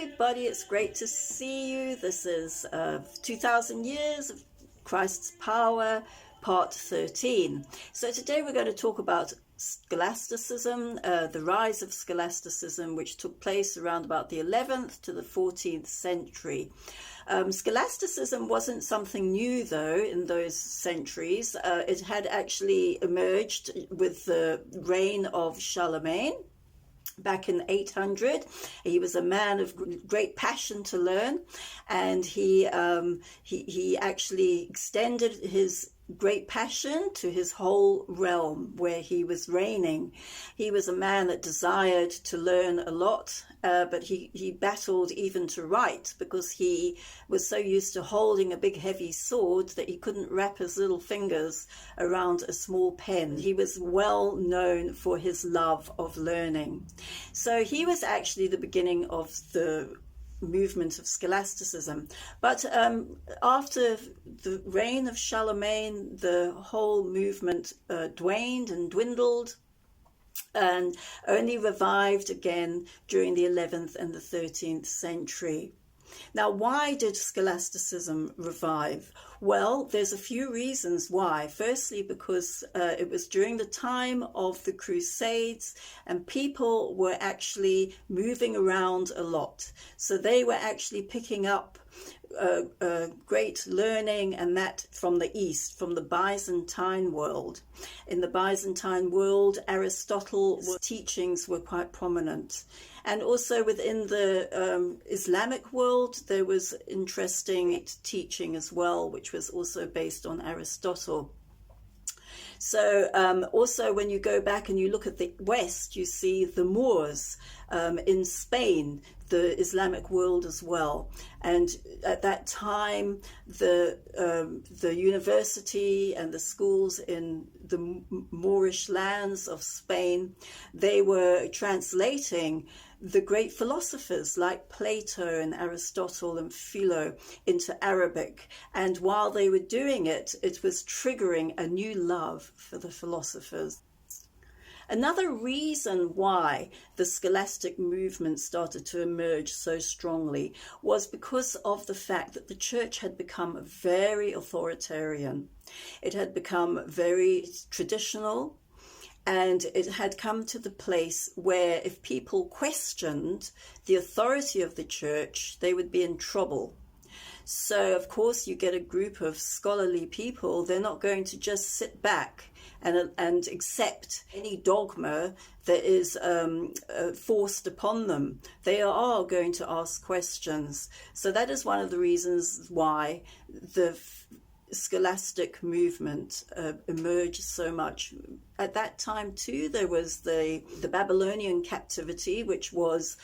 everybody, it's great to see you. This is 2000 Years of Christ's Power, part 13. So today we're going to talk about Scholasticism, the rise of Scholasticism, which took place around about the 11th to the 14th century. Scholasticism wasn't something new, though, in those centuries. It had actually emerged with the reign of Charlemagne. Back in 800, he was a man of great passion to learn, and he actually extended his great passion to his whole realm where he was reigning. He was a man that desired to learn a lot, but he battled even to write, because he was so used to holding a big heavy sword that he couldn't wrap his little fingers around a small pen. He was well known for his love of learning. So he was actually the beginning of the movement of scholasticism. But after the reign of Charlemagne, the whole movement waned and dwindled, and only revived again during the 11th and the 13th century. Now, why did scholasticism revive? Well, there's a few reasons why. Firstly, because it was during the time of the Crusades, and people were actually moving around a lot. So they were actually picking up great learning, and that from the East, from the Byzantine world. In the Byzantine world, Aristotle's teachings were quite prominent. And also within the Islamic world, there was interesting teaching as well, which was also based on Aristotle. So also when you go back and you look at the West, you see the Moors in Spain, the Islamic world as well. And at that time, the university and the schools in the Moorish lands of Spain, they were translating the great philosophers like Plato and Aristotle and Philo into Arabic. And while they were doing it, it was triggering a new love for the philosophers. Another reason why the scholastic movement started to emerge so strongly was because of the fact that the church had become very authoritarian. It had become very traditional, and it had come to the place where if people questioned the authority of the church, they would be in trouble. So, of course, you get a group of scholarly people. They're not going to just sit back and accept any dogma that is forced upon them. They are going to ask questions. So that is one of the reasons why the scholastic movement emerged so much. At that time too, there was the Babylonian captivity, which was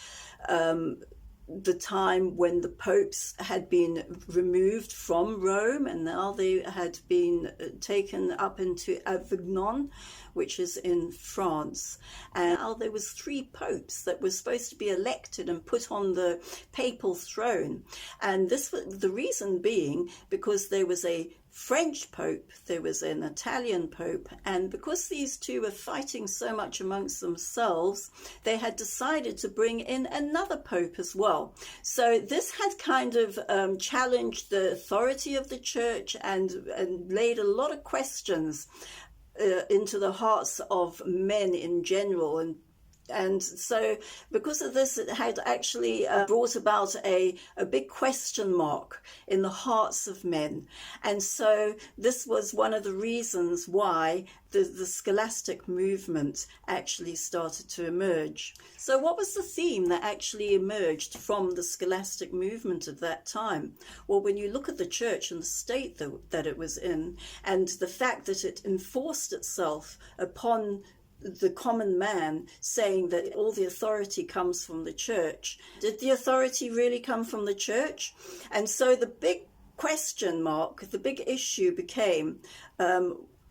the time when the popes had been removed from Rome, and now they had been taken up into Avignon, which is in France. And now there was 3 popes that were supposed to be elected and put on the papal throne. And this was the reason being because there was a French pope, there was an Italian pope, and because these two were fighting so much amongst themselves, they had decided to bring in another pope as well. So this had kind of challenged the authority of the church and laid a lot of questions into the hearts of men in general. And so because of this, it had actually brought about a big question mark in the hearts of men. And so this was one of the reasons why the scholastic movement actually started to emerge. So what was the theme that actually emerged from the scholastic movement of that time? Well, when you look at the church and the state that it was in, and the fact that it enforced itself upon the common man, saying that all the authority comes from the church. Did the authority really come from the church? And so the big question mark, the big issue became,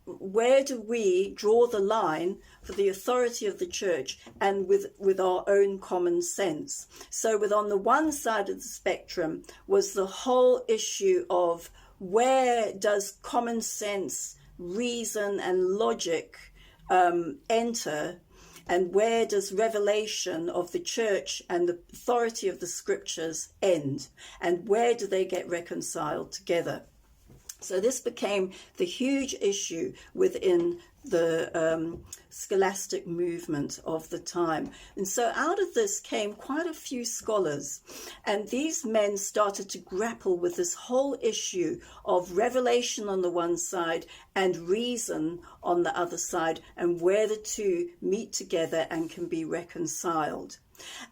where do we draw the line for the authority of the church and with our own common sense? So on the one side of the spectrum was the whole issue of where does common sense, reason and logic enter, And where does revelation of the church and the authority of the scriptures end? And where do they get reconciled together? So this became the huge issue within the scholastic movement of the time. And so out of this came quite a few scholars, and these men started to grapple with this whole issue of revelation on the one side and reason on the other side, and where the two meet together and can be reconciled.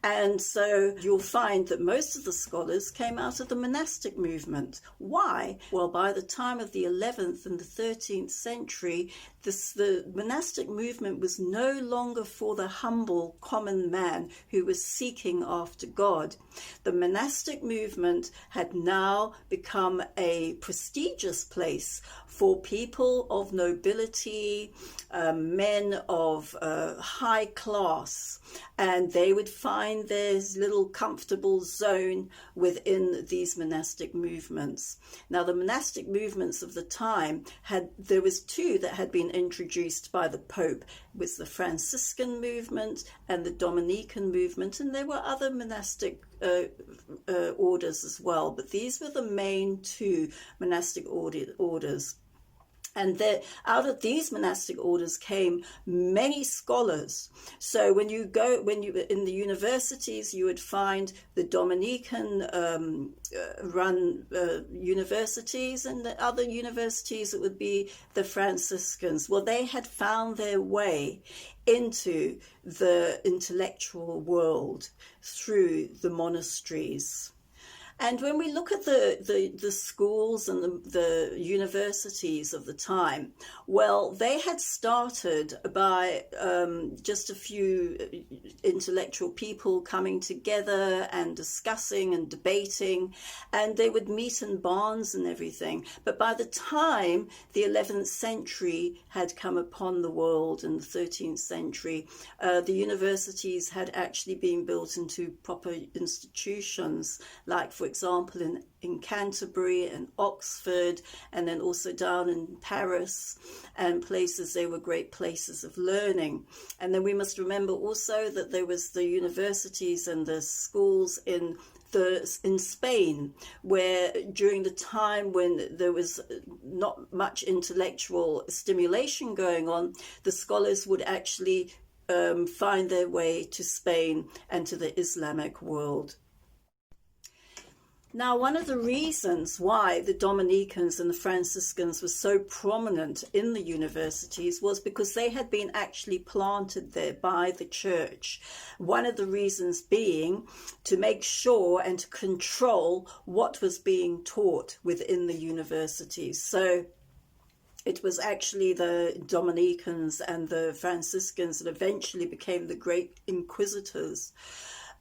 And so you'll find that most of the scholars came out of the monastic movement. Why? Well, by the time of the 11th and the 13th century, the monastic movement was no longer for the humble common man who was seeking after God. The monastic movement had now become a prestigious place for people of nobility, men of high class, and they would find their little comfortable zone within these monastic movements. Now, the monastic movements of the time there was two that had been introduced by the Pope. It was the Franciscan movement and the Dominican movement, and there were other monastic orders as well, but these were the main two monastic orders. And out of these monastic orders came many scholars. So when you in the universities, you would find the Dominican run universities, and the other universities, it would be the Franciscans. Well, they had found their way into the intellectual world through the monasteries. And when we look at the schools and the universities of the time, well, they had started by just a few intellectual people coming together and discussing and debating, and they would meet in barns and everything. But by the time the 11th century had come upon the world, in the 13th century, the universities had actually been built into proper institutions, like, for example, in Canterbury and Oxford, and then also down in Paris and places. They were great places of learning. And then we must remember also that there was the universities and the schools in Spain, where during the time when there was not much intellectual stimulation going on, the scholars would actually find their way to Spain and to the Islamic world. Now, one of the reasons why the Dominicans and the Franciscans were so prominent in the universities was because they had been actually planted there by the church. One of the reasons being to make sure and to control what was being taught within the universities. So it was actually the Dominicans and the Franciscans that eventually became the great inquisitors,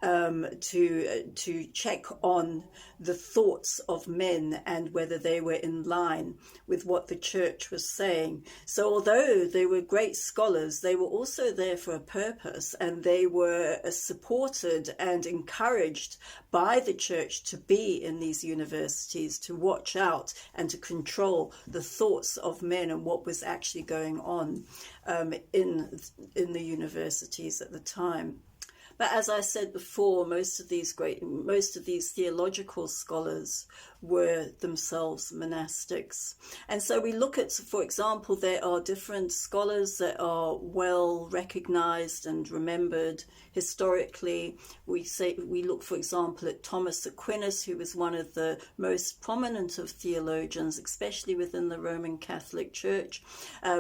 to check on the thoughts of men and whether they were in line with what the church was saying. So although they were great scholars, they were also there for a purpose, and they were supported and encouraged by the church to be in these universities, to watch out and to control the thoughts of men and what was actually going on in the universities at the time. But as I said before, most of these theological scholars were themselves monastics. And so we look at, for example, there are different scholars that are well recognized and remembered historically. We look, for example, at Thomas Aquinas, who was one of the most prominent of theologians, especially within the Roman Catholic Church.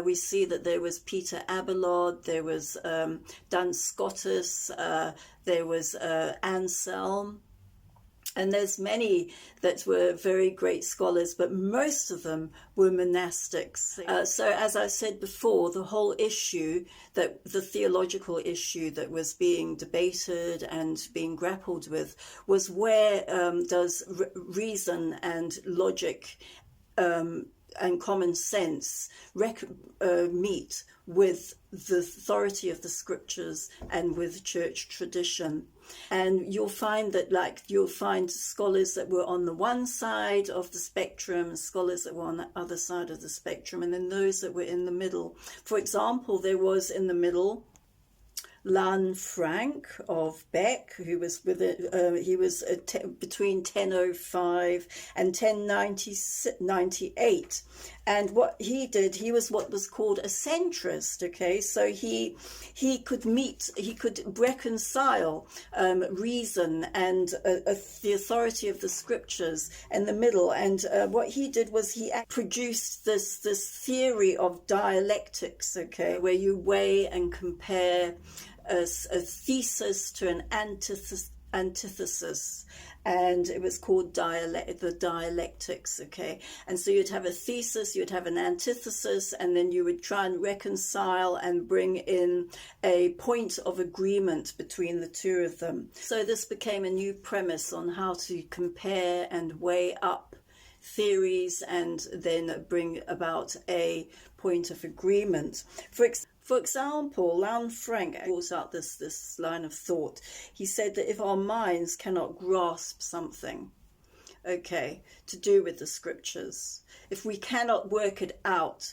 We see that there was Peter Abelard, there was Duns Scotus, there was Anselm. And there's many that were very great scholars, but most of them were monastics. So as I said before, the whole issue, the theological issue that was being debated and being grappled with was where does reason and logic and common sense meet with the authority of the scriptures and with church tradition. And you'll find that, you'll find scholars that were on the one side of the spectrum, scholars that were on the other side of the spectrum, and then those that were in the middle. For example, there was in the middle Lanfranc of Bec, who was with he was between 1005 and 1098. And what he did, he was what was called a centrist. Okay, so he could reconcile reason and the authority of the scriptures in the middle. And what he did was he produced this theory of dialectics. Okay, where you weigh and compare a thesis to an antithesis, and it was called the dialectics. Okay, and so you'd have a thesis, you'd have an antithesis, and then you would try and reconcile and bring in a point of agreement between the two of them. So this became a new premise on how to compare and weigh up theories and then bring about a point of agreement. For example, Lanfranc brought out this line of thought. He said that if our minds cannot grasp something, okay, to do with the scriptures, if we cannot work it out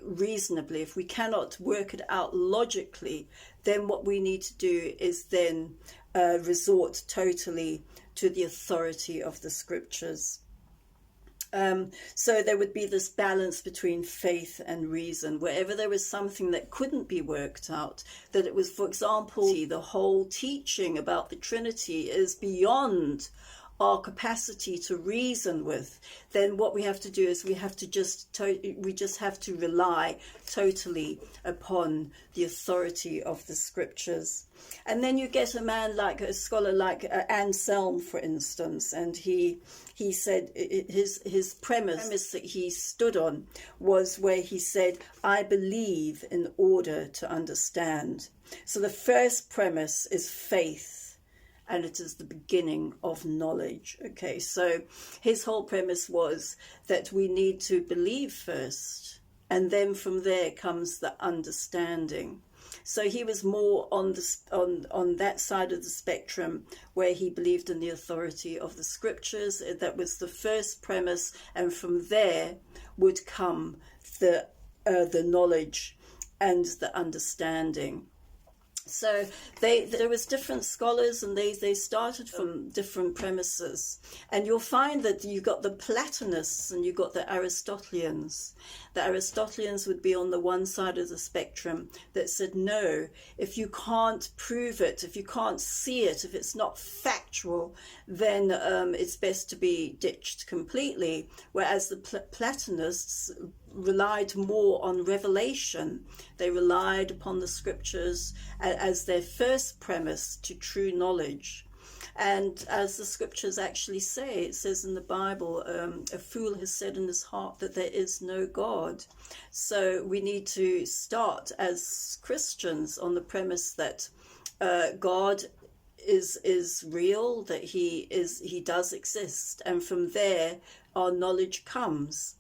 reasonably, if we cannot work it out logically, then what we need to do is then resort totally to the authority of the scriptures. So there would be this balance between faith and reason. Wherever there was something that couldn't be worked out, that it was, for example, the whole teaching about the Trinity is beyond our capacity to reason with, then what we have to do is we just have to rely totally upon the authority of the scriptures. And then you get a scholar like Anselm, for instance, and he said his premise that he stood on was where he said, I believe in order to understand. So the first premise is faith, and it is the beginning of knowledge. Okay, so his whole premise was that we need to believe first, and then from there comes the understanding. So he was more on that side of the spectrum where he believed in the authority of the scriptures. That was the first premise, and from there would come the knowledge and the understanding. So there was different scholars, and they started from different premises. And you'll find that you got the Platonists and you got the Aristotelians. The Aristotelians would be on the one side of the spectrum that said, no, if you can't prove it, if you can't see it, if it's not factual, then it's best to be ditched completely. Whereas the Platonists relied more on revelation. They relied upon the scriptures as their first premise to true knowledge. And as the scriptures actually say, it says in the Bible, a fool has said in his heart that there is no God. So we need to start as Christians on the premise that God is real, that he does exist, and from there our knowledge comes.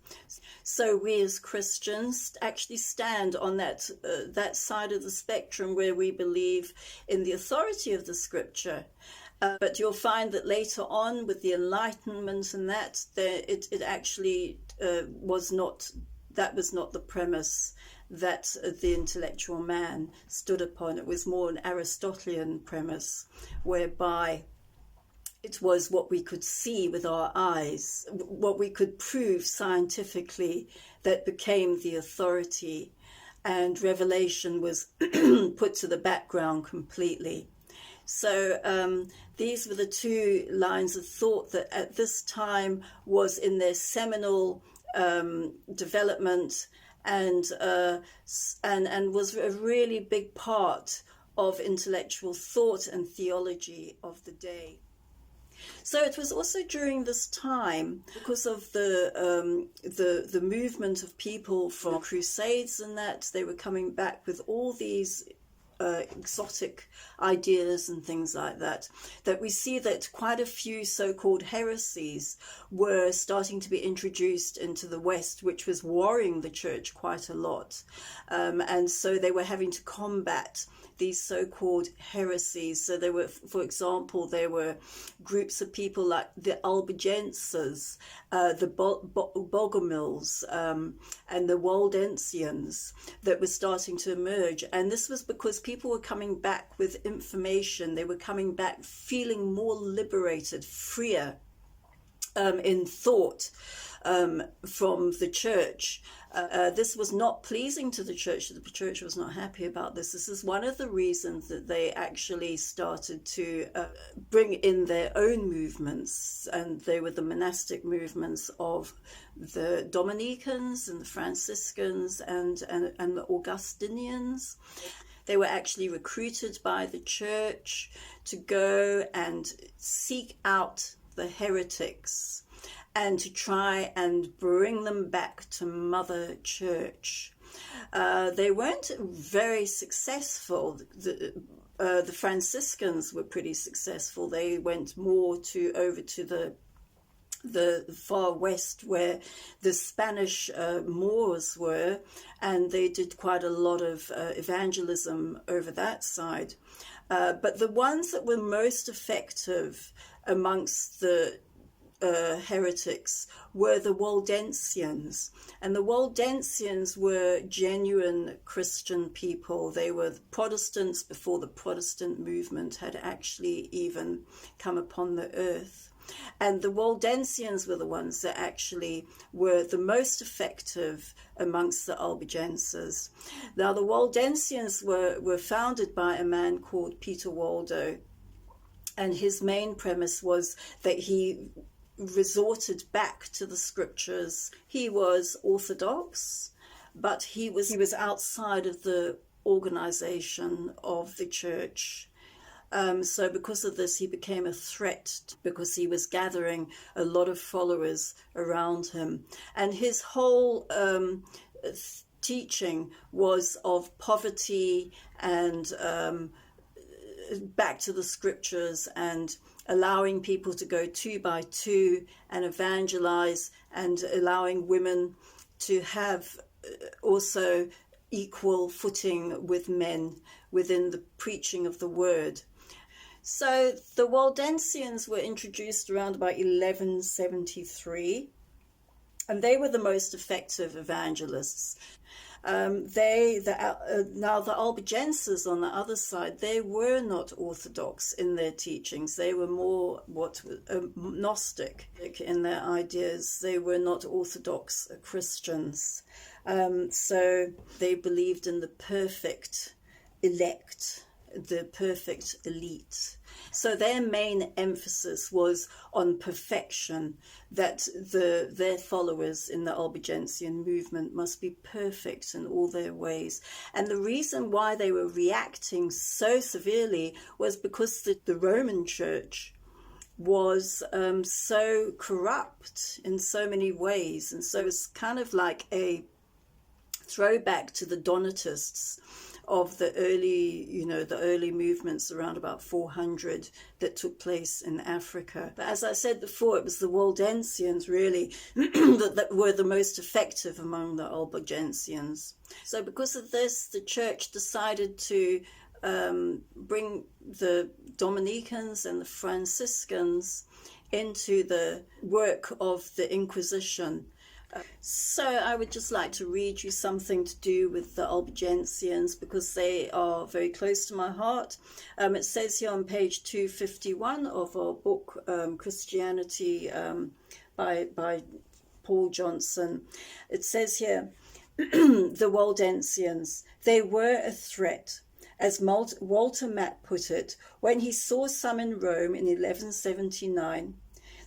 So we as Christians actually stand on that side of the spectrum where we believe in the authority of the scripture. But you'll find that later on with the Enlightenment and it actually was not the premise that the intellectual man stood upon. It was more an Aristotelian premise, whereby it was what we could see with our eyes, what we could prove scientifically, that became the authority, and revelation was put to the background completely. So these were the two lines of thought that at this time was in their seminal development, and was a really big part of intellectual thought and theology of the day. So it was also during this time, because of the movement of people from Crusades and that, they were coming back with all these exotic ideas and things like that, that we see that quite a few so-called heresies were starting to be introduced into the West, which was worrying the church quite a lot. And so they were having to combat these so-called heresies. So there were, for example, there were groups of people like the Albigenses, the Bogomils, and the Waldensians that were starting to emerge. And this was because people people were coming back with information. They were coming back feeling more liberated, freer in thought from the church. This was not pleasing to the church. The church was not happy about this. This is one of the reasons that they actually started to bring in their own movements, and they were the monastic movements of the Dominicans and the Franciscans and the Augustinians. They were actually recruited by the church to go and seek out the heretics and to try and bring them back to Mother Church. They weren't very successful. The Franciscans were pretty successful. They went more over to the far west where the Spanish Moors were, and they did quite a lot of evangelism over that side. But the ones that were most effective amongst the heretics were the Waldensians, and the Waldensians were genuine Christian people. They were Protestants before the Protestant movement had actually even come upon the earth. And the Waldensians were the ones that actually were the most effective amongst the Albigenses. Now, the Waldensians were founded by a man called Peter Waldo, and his main premise was that he resorted back to the scriptures. He was Orthodox, but he was outside of the organization of the church. So because of this, he became a threat because he was gathering a lot of followers around him. And his whole teaching was of poverty and back to the scriptures and allowing people to go 2 by 2 and evangelize, and allowing women to have also equal footing with men within the preaching of the word. So the Waldensians were introduced around about 1173, and they were the most effective evangelists. Now the Albigenses on the other side, they were not orthodox in their teachings. They were more Gnostic in their ideas. They were not orthodox Christians. So they believed in the perfect elect, the perfect elite. So their main emphasis was on perfection, that their followers in the Albigensian movement must be perfect in all their ways. And the reason why they were reacting so severely was because the Roman Church was so corrupt in so many ways. And so it's kind of like a throwback to the Donatists of the early movements around about 400 that took place in Africa. But as I said before, it was the Waldensians really that were the most effective among the Albigensians. So because of this, the church decided to bring the Dominicans and the Franciscans into the work of the Inquisition. So I would just like to read you something to do with the Albigensians because they are very close to my heart. It says here on page 251 of our book, Christianity by Paul Johnson. It says here, the Waldensians, they were a threat. As Walter Matt put it, when he saw some in Rome in 1179,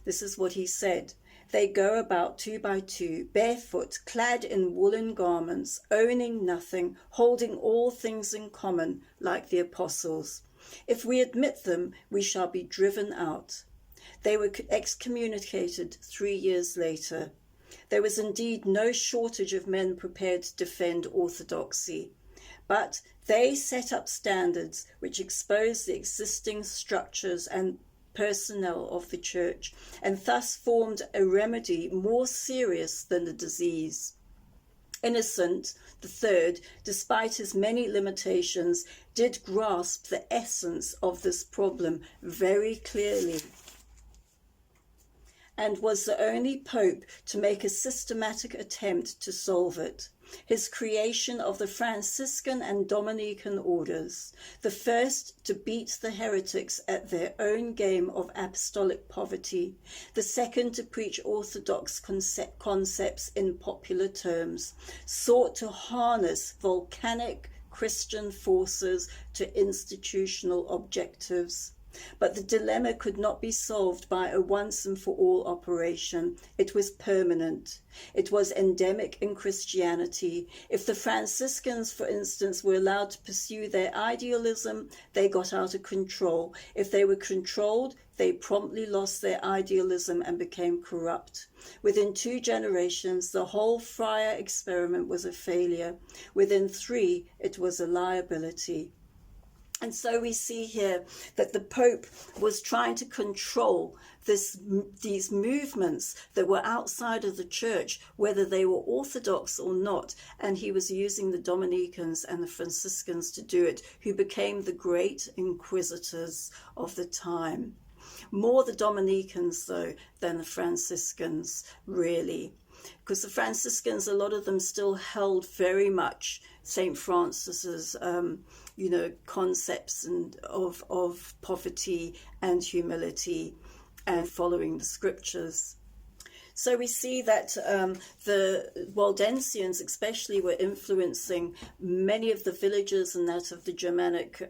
this is what he said. They go about 2 by 2, barefoot, clad in woolen garments, owning nothing, holding all things in common, like the apostles. If we admit them, we shall be driven out. They were excommunicated 3 years later. There was indeed no shortage of men prepared to defend orthodoxy, but they set up standards which exposed the existing structures and personnel of the church, and thus formed a remedy more serious than the disease. Innocent III, despite his many limitations, did grasp the essence of this problem very clearly, and was the only pope to make a systematic attempt to solve it. his creation of the Franciscan and Dominican orders, the first to beat the heretics at their own game of apostolic poverty, the second to preach orthodox concepts in popular terms, sought to harness volcanic Christian forces to institutional objectives. But the dilemma could not be solved by a once and for all operation. It was permanent. It was endemic in Christianity. If the Franciscans, for instance, were allowed to pursue their idealism, they got out of control. If they were controlled, they promptly lost their idealism and became corrupt. Within 2 generations, the whole friar experiment was a failure. Within 3, it was a liability. And so we see here that the Pope was trying to control these movements that were outside of the church, whether they were orthodox or not. And he was using the Dominicans and the Franciscans to do it, who became the great inquisitors of the time. More the Dominicans, though, than the Franciscans, really. Because the Franciscans, a lot of them still held very much St. Francis's concepts of poverty and humility and following the scriptures. So we see that the Waldensians especially were influencing many of the villages and that of the Germanic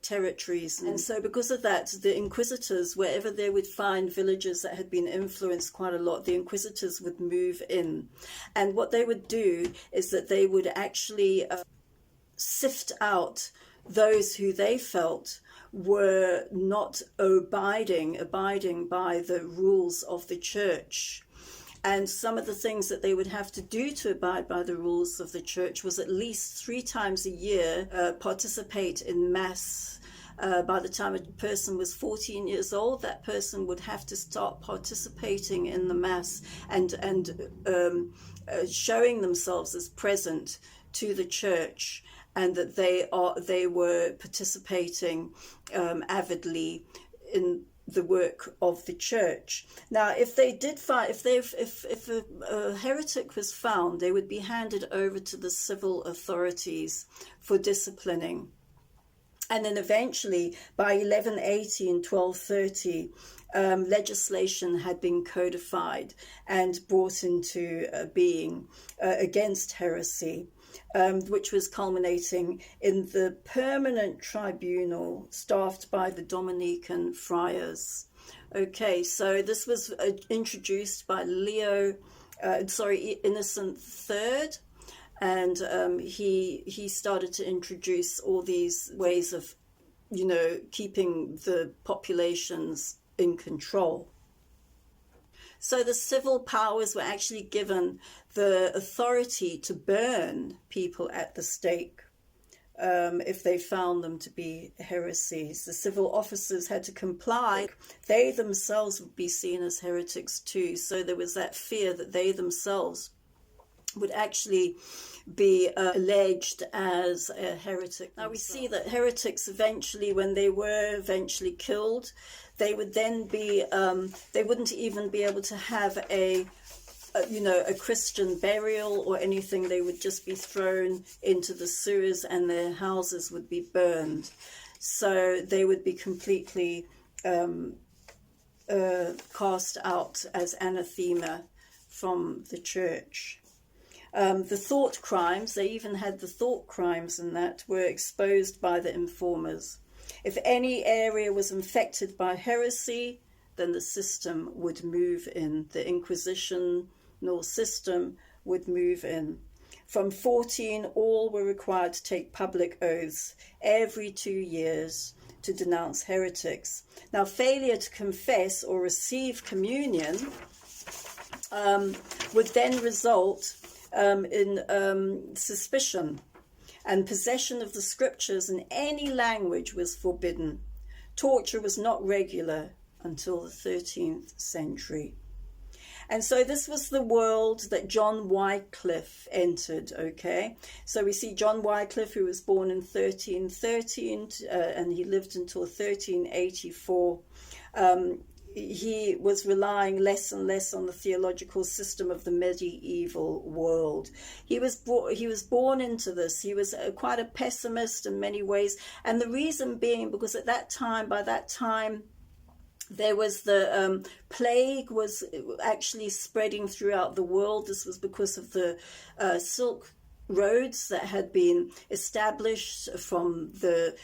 territories. And so because of that, the inquisitors, wherever they would find villages that had been influenced quite a lot, the inquisitors would move in. And what they would do is that they would actually sift out those who they felt were not abiding by the rules of the church. And some of the things that they would have to do to abide by the rules of the church was at least 3 times a year participate in Mass. By the time a person was 14 years old, that person would have to start participating in the Mass and showing themselves as present to the church, and that they were participating avidly in the work of the church. Now, if they did find, if a heretic was found, they would be handed over to the civil authorities for disciplining. And then eventually, by 1180 and 1230, legislation had been codified and brought into being against heresy, which was culminating in the permanent tribunal staffed by the Dominican friars. Okay, so this was introduced by Innocent III, and he started to introduce all these ways of, keeping the populations in control. So the civil powers were actually given the authority to burn people at the stake if they found them to be heresies. The civil officers had to comply. They themselves would be seen as heretics too. So there was that fear that they themselves would actually be alleged as a heretic. Now we see that heretics eventually, when they were eventually killed, they would then be, they wouldn't even be able to have a Christian burial or anything. They would just be thrown into the sewers and their houses would be burned. So they would be completely cast out as anathema from the church. The thought crimes, they even had the thought crimes, and that were exposed by the informers. If any area was infected by heresy, then the system would move in. The inquisitional system would move in. From 14, all were required to take public oaths every 2 years to denounce heretics. Now, failure to confess or receive communion would then result in suspicion, and possession of the scriptures in any language was forbidden. Torture was not regular until the 13th century. And so this was the world that John Wycliffe entered, okay? So we see John Wycliffe, who was born in 1313, and he lived until 1384. he was relying less and less on the theological system of the medieval world. He was born into this. He was quite a pessimist in many ways, and the reason being because by that time, there was the plague was actually spreading throughout the world. This was because of the Silk roads that had been established from the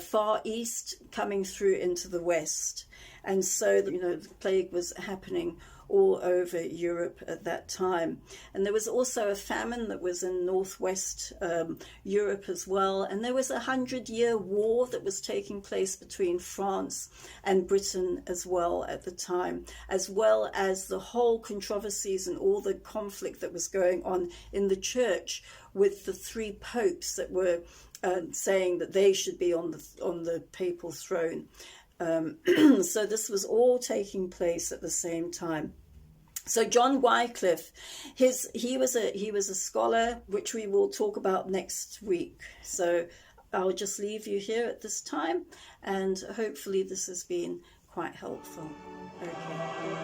Far East coming through into the West. And so, the plague was happening all over Europe at that time. And there was also a famine that was in northwest Europe as well. And there was a 100-year war that was taking place between France and Britain as well at the time, as well as the whole controversies and all the conflict that was going on in the church with the three popes that were saying that they should be on the papal throne. So this was all taking place at the same time. So John Wycliffe, he was a scholar, which we will talk about next week. So I'll just leave you here at this time, and hopefully this has been quite helpful. Okay.